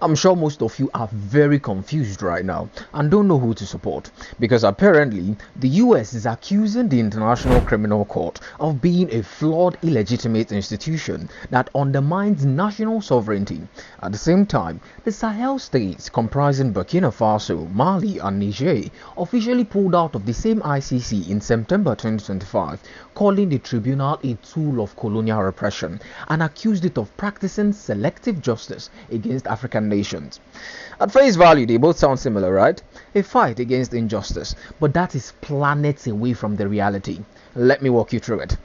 I'm sure most of you are very confused right now and don't know who to support, because apparently the US is accusing the International Criminal Court of being a flawed, illegitimate institution that undermines national sovereignty. At the same time, the Sahel States, comprising Burkina Faso, Mali and Niger, officially pulled out of the same ICC in September 2025, calling the tribunal a tool of colonial repression and accused it of practicing selective justice against African nations. At face value, they both sound similar, right? A fight against injustice, but that is planets away from the reality. Let me walk you through it.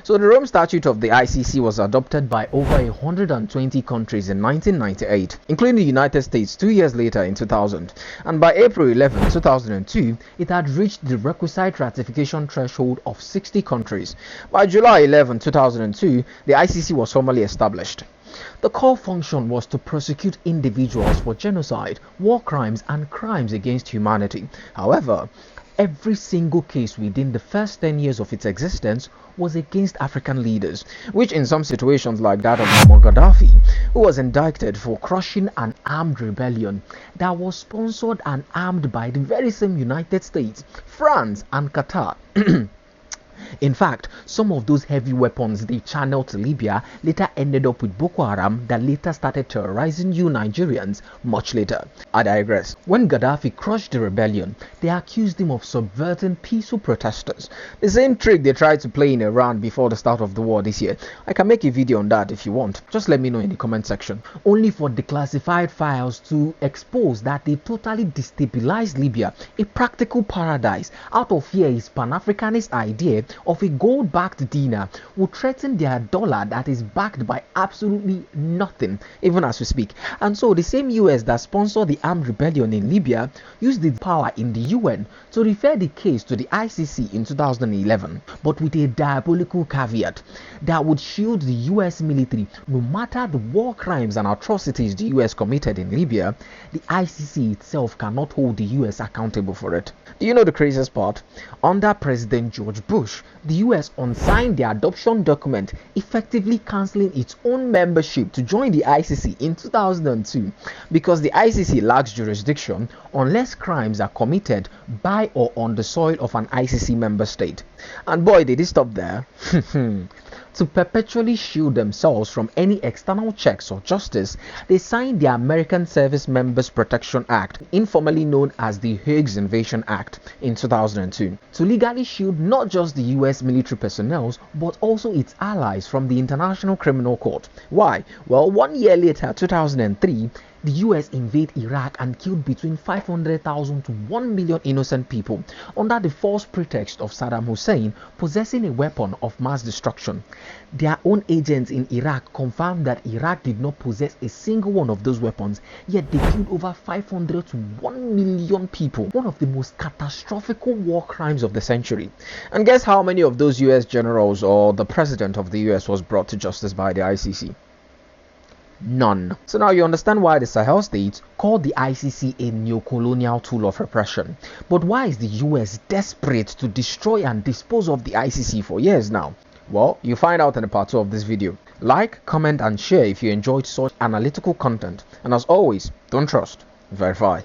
So the Rome Statute of the ICC was adopted by over 120 countries in 1998, including the United States 2 years later in 2000, and by April 11, 2002, it had reached the requisite ratification threshold of 60 countries. By July 11, 2002, the ICC was formally established. The core function was to prosecute individuals for genocide, war crimes and crimes against humanity. However, every single case within the first 10 years of its existence was against African leaders, which in some situations like that of Gaddafi, who was indicted for crushing an armed rebellion that was sponsored and armed by the very same United States, France and Qatar. In fact, some of those heavy weapons they channeled to Libya later ended up with Boko Haram that later started terrorizing you Nigerians much later. I digress. When Gaddafi crushed the rebellion, they accused him of subverting peaceful protesters. The same trick they tried to play in Iran before the start of the war this year. I can make a video on that if you want. Just let me know in the comment section. Only for declassified files to expose that they totally destabilized Libya, a practical paradise. Out of here is Pan-Africanist idea of a gold-backed dinar would threaten their dollar that is backed by absolutely nothing, even as we speak. And so the same US that sponsored the armed rebellion in Libya used its power in the UN to refer the case to the ICC in 2011, but with a diabolical caveat that would shield the US military. No matter the war crimes and atrocities the US committed in Libya, the ICC itself cannot hold the US accountable for it. Do you know the craziest part? Under President George Bush, the US unsigned the adoption document, effectively cancelling its own membership to join the ICC in 2002, because the ICC lacks jurisdiction unless crimes are committed by or on the soil of an ICC member state. And boy, did it stop there. To perpetually shield themselves from any external checks or justice, they signed the American Service Members Protection Act, informally known as the Hague Invasion Act, in 2002, to legally shield not just the US military personnel, but also its allies from the International Criminal Court. Why? Well, 1 year later, 2003, the US invaded Iraq and killed between 500,000 to 1 million innocent people under the false pretext of Saddam Hussein possessing a weapon of mass destruction. Their own agents in Iraq confirmed that Iraq did not possess a single one of those weapons, yet they killed over 500 to 1 million people, one of the most catastrophic war crimes of the century. And guess how many of those US generals or the president of the US was brought to justice by the ICC? None. So now you understand why the Sahel States called the ICC a neo-colonial tool of repression. But why is the US desperate to destroy and dispose of the ICC for years now? Well, you find out in the part 2 of this video. Like, comment and share if you enjoyed such analytical content. And as always, don't trust, verify.